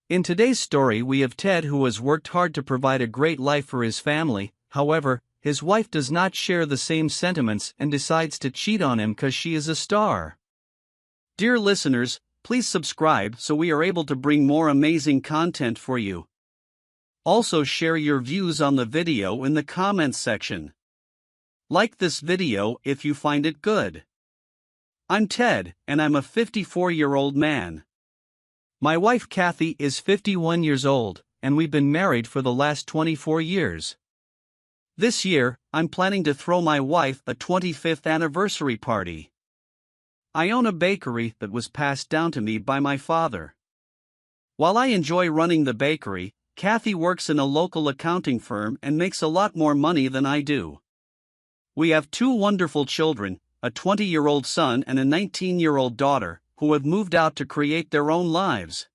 In today's story, we have Ted, who has worked hard to provide a great life for his family. However, his wife does not share the same sentiments and decides to cheat on him because she is a star. Dear listeners, please subscribe so we are able to bring more amazing content for you. Also, share your views on the video in the comments section. Like this video if you find it good. I'm Ted, and I'm a 54-year-old man. My wife Kathy is 51 years old, and we've been married for the last 24 years. This year, I'm planning to throw my wife a 25th anniversary party. I own a bakery that was passed down to me by my father. While I enjoy running the bakery, Kathy works in a local accounting firm and makes a lot more money than I do. We have two wonderful children, a 20-year-old son and a 19-year-old daughter, who have moved out to create their own lives.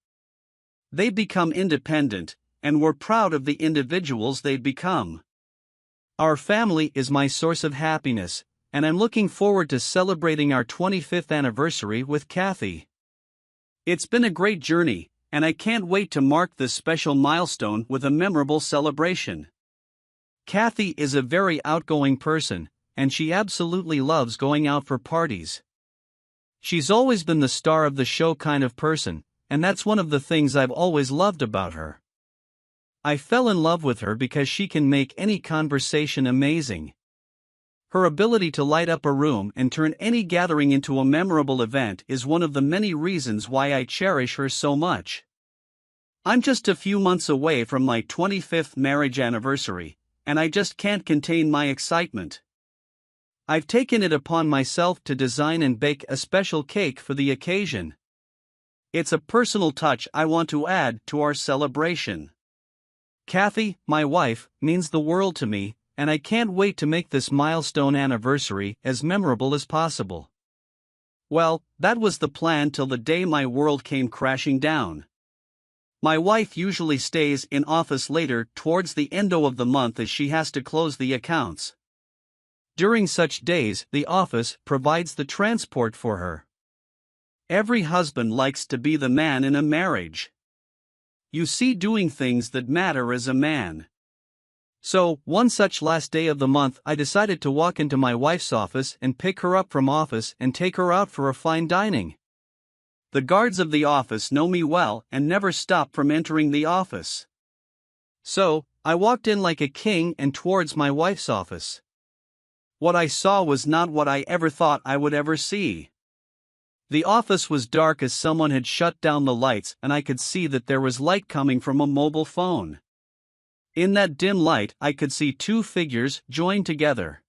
They've become independent, and we're proud of the individuals they've become. Our family is my source of happiness, and I'm looking forward to celebrating our 25th anniversary with Kathy. It's been a great journey, and I can't wait to mark this special milestone with a memorable celebration. Kathy is a very outgoing person, and she absolutely loves going out for parties. She's always been the star of the show kind of person, and that's one of the things I've always loved about her. I fell in love with her because she can make any conversation amazing. Her ability to light up a room and turn any gathering into a memorable event is one of the many reasons why I cherish her so much. I'm just a few months away from my 25th marriage anniversary, and I just can't contain my excitement. I've taken it upon myself to design and bake a special cake for the occasion. It's a personal touch I want to add to our celebration. Kathy, my wife, means the world to me, and I can't wait to make this milestone anniversary as memorable as possible. Well, that was the plan till the day my world came crashing down. My wife usually stays in office later towards the end of the month as she has to close the accounts. During such days, the office provides the transport for her. Every husband likes to be the man in a marriage. You see, doing things that matter as a man. So, one such last day of the month, I decided to walk into my wife's office and pick her up from office and take her out for a fine dining. The guards of the office know me well and never stop from entering the office. So, I walked in like a king and towards my wife's office. What I saw was not what I ever thought I would ever see. The office was dark as someone had shut down the lights, and I could see that there was light coming from a mobile phone. In that dim light, I could see two figures joined together.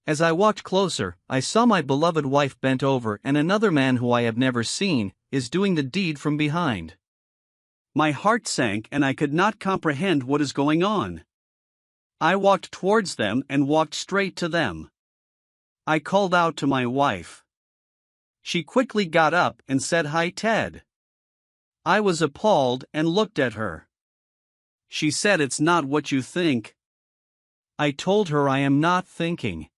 As I walked closer, I saw my beloved wife bent over, and another man who I have never seen is doing the deed from behind. My heart sank and I could not comprehend what is going on. I walked towards them and walked straight to them. I called out to my wife. She quickly got up and said, "Hi, Ted." I was appalled and looked at her. She said, "It's not what you think." I told her I am not thinking.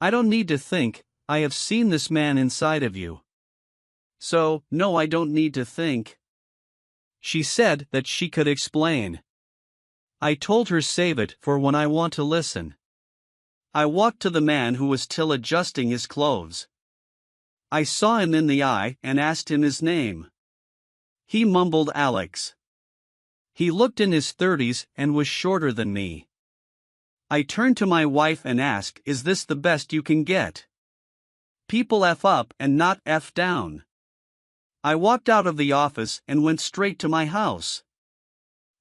I don't need to think, I have seen this man inside of you. So, no, I don't need to think. She said that she could explain. I told her save it for when I want to listen. I walked to the man who was still adjusting his clothes. I saw him in the eye and asked him his name. He mumbled Alex. He looked in his 30s and was shorter than me. I turned to my wife and asked, "Is this the best you can get? People F up and not F down." I walked out of the office and went straight to my house.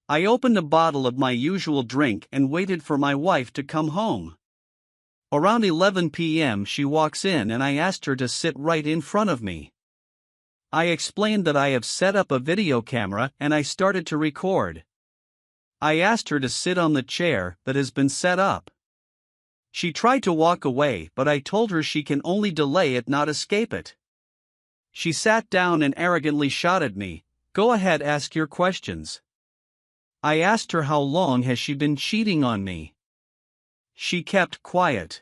I opened a bottle of my usual drink and waited for my wife to come home. Around 11 p.m. she walks in and I asked her to sit right in front of me. I explained that I have set up a video camera and I started to record. I asked her to sit on the chair that has been set up. She tried to walk away, but I told her she can only delay it, not escape it. She sat down and arrogantly shot at me, "Go ahead, ask your questions." I asked her how long has she been cheating on me. She kept quiet.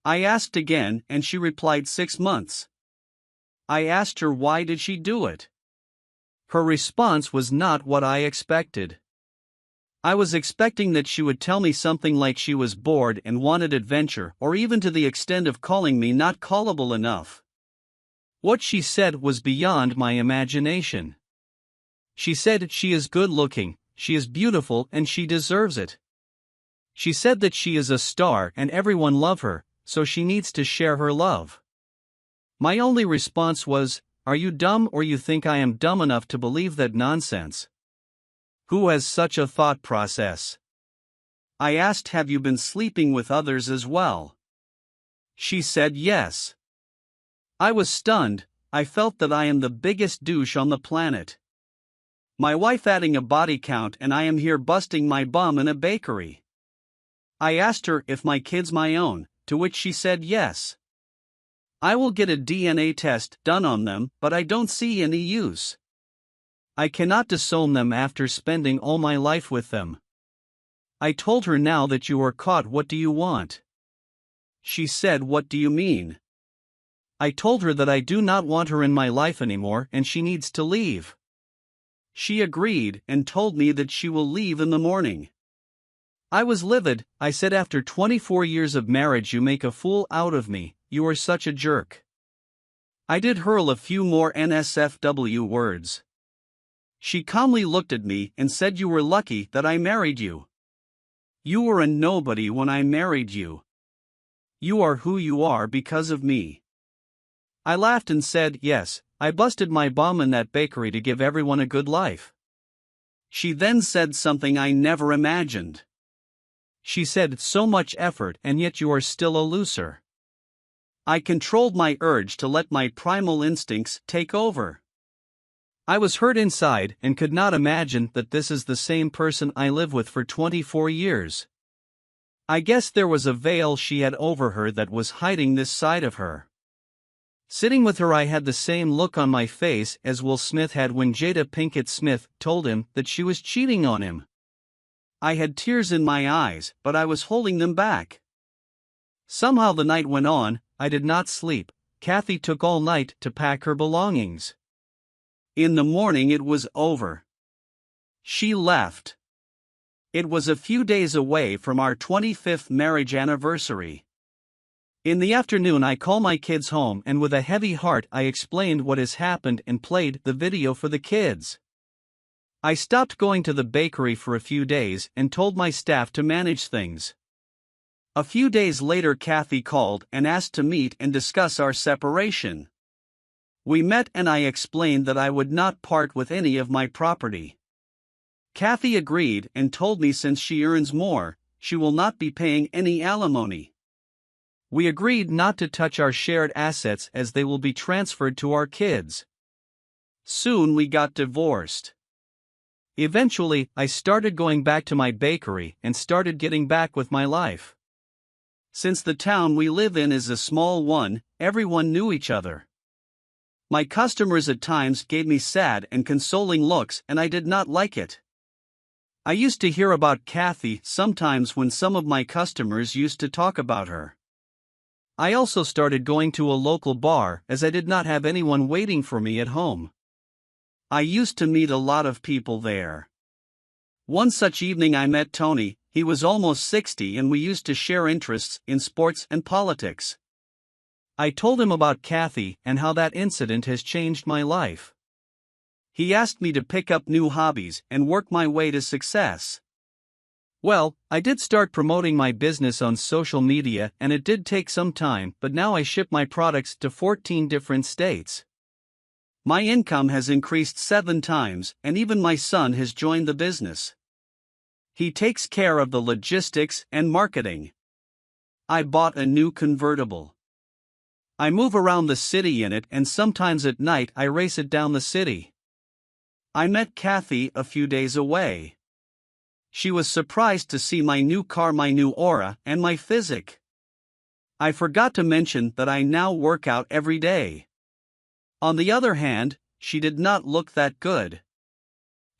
I asked again and she replied 6 months. I asked her why did she do it. Her response was not what I expected. I was expecting that she would tell me something like she was bored and wanted adventure, or even to the extent of calling me not callable enough. What she said was beyond my imagination. She said she is good looking, she is beautiful, and she deserves it. She said that she is a star and everyone loves her, so she needs to share her love. My only response was, "Are you dumb, or you think I am dumb enough to believe that nonsense? Who has such a thought process?" I asked, "Have you been sleeping with others as well?" She said yes. I was stunned. I felt that I am the biggest douche on the planet. My wife adding a body count, and I am here busting my bum in a bakery. I asked her if my kids my own, to which she said yes. I will get a DNA test done on them, but I don't see any use. I cannot disown them after spending all my life with them. I told her, "Now that you are caught, what do you want?" She said, "What do you mean?" I told her that I do not want her in my life anymore and she needs to leave. She agreed and told me that she will leave in the morning. I was livid. I said, "After 24 years of marriage you make a fool out of me, you are such a jerk." I did hurl a few more NSFW words. She calmly looked at me and said, "You were lucky that I married you. You were a nobody when I married you. You are who you are because of me." I laughed and said, "Yes, I busted my bum in that bakery to give everyone a good life." She then said something I never imagined. She said, "So much effort and yet you are still a loser." I controlled my urge to let my primal instincts take over. I was hurt inside and could not imagine that this is the same person I live with for 24 years. I guess there was a veil she had over her that was hiding this side of her. Sitting with her, I had the same look on my face as Will Smith had when Jada Pinkett Smith told him that she was cheating on him. I had tears in my eyes, but I was holding them back. Somehow the night went on. I did not sleep. Kathy took all night to pack her belongings. In the morning it was over. She left. It was a few days away from our 25th marriage anniversary. In the afternoon I call my kids home and with a heavy heart I explained what has happened and played the video for the kids. I stopped going to the bakery for a few days and told my staff to manage things. A few days later Kathy called and asked to meet and discuss our separation. We met and I explained that I would not part with any of my property. Kathy agreed and told me since she earns more, she will not be paying any alimony. We agreed not to touch our shared assets as they will be transferred to our kids. Soon we got divorced. Eventually, I started going back to my bakery and started getting back with my life. Since the town we live in is a small one, everyone knew each other. My customers at times gave me sad and consoling looks and I did not like it. I used to hear about Kathy sometimes when some of my customers used to talk about her. I also started going to a local bar as I did not have anyone waiting for me at home. I used to meet a lot of people there. One such evening I met Tony. He was almost 60 and we used to share interests in sports and politics. I told him about Kathy and how that incident has changed my life. He asked me to pick up new hobbies and work my way to success. Well, I did start promoting my business on social media and it did take some time, but now I ship my products to 14 different states. My income has increased 7 times and even my son has joined the business. He takes care of the logistics and marketing. I bought a new convertible. I move around the city in it and sometimes at night I race it down the city. I met Kathy a few days away. She was surprised to see my new car, my new aura, and my physique. I forgot to mention that I now work out every day. On the other hand, she did not look that good.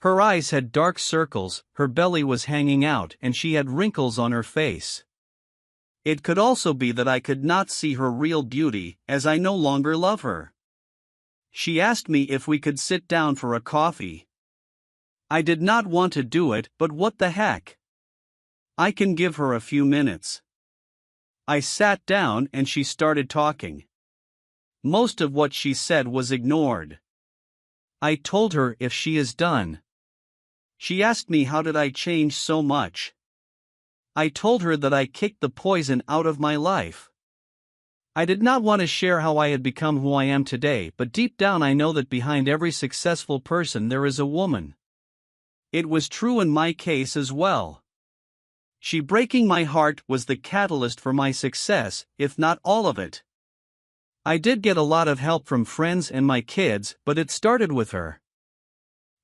Her eyes had dark circles, her belly was hanging out, and she had wrinkles on her face. It could also be that I could not see her real beauty, as I no longer love her. She asked me if we could sit down for a coffee. I did not want to do it, but what the heck? I can give her a few minutes. I sat down and she started talking. Most of what she said was ignored. I told her if she is done. She asked me how did I change so much. I told her that I kicked the poison out of my life. I did not want to share how I had become who I am today, but deep down I know that behind every successful person there is a woman. It was true in my case as well. She breaking my heart was the catalyst for my success, if not all of it. I did get a lot of help from friends and my kids, but it started with her.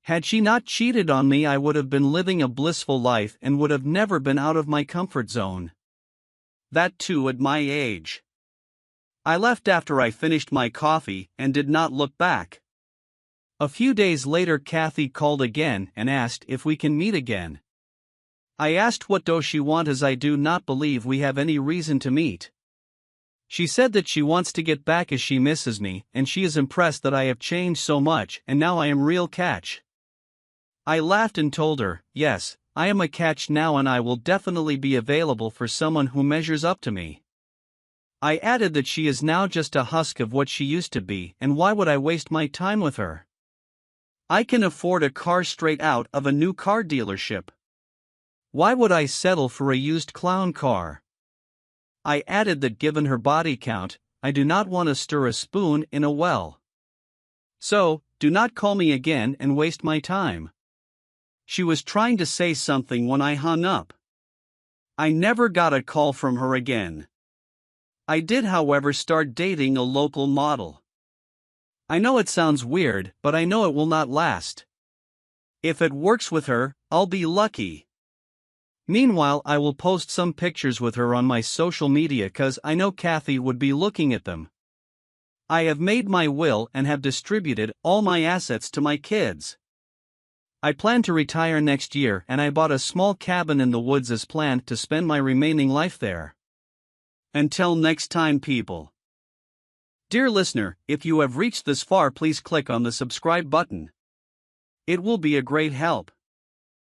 Had she not cheated on me, I would have been living a blissful life and would have never been out of my comfort zone. That too at my age. I left after I finished my coffee and did not look back. A few days later, Kathy called again and asked if we can meet again. I asked what does she want, as I do not believe we have any reason to meet. She said that she wants to get back as she misses me and she is impressed that I have changed so much and now I am real catch. I laughed and told her, yes, I am a catch now and I will definitely be available for someone who measures up to me. I added that she is now just a husk of what she used to be and why would I waste my time with her? I can afford a car straight out of a new car dealership. Why would I settle for a used clown car? I added that given her body count, I do not want to stir a spoon in a well. So, do not call me again and waste my time. She was trying to say something when I hung up. I never got a call from her again. I did, however, start dating a local model. I know it sounds weird, but I know it will not last. If it works with her, I'll be lucky. Meanwhile, I will post some pictures with her on my social media cause I know Kathy would be looking at them. I have made my will and have distributed all my assets to my kids. I plan to retire next year and I bought a small cabin in the woods as planned to spend my remaining life there. Until next time, people. Dear listener, if you have reached this far, please click on the subscribe button. It will be a great help.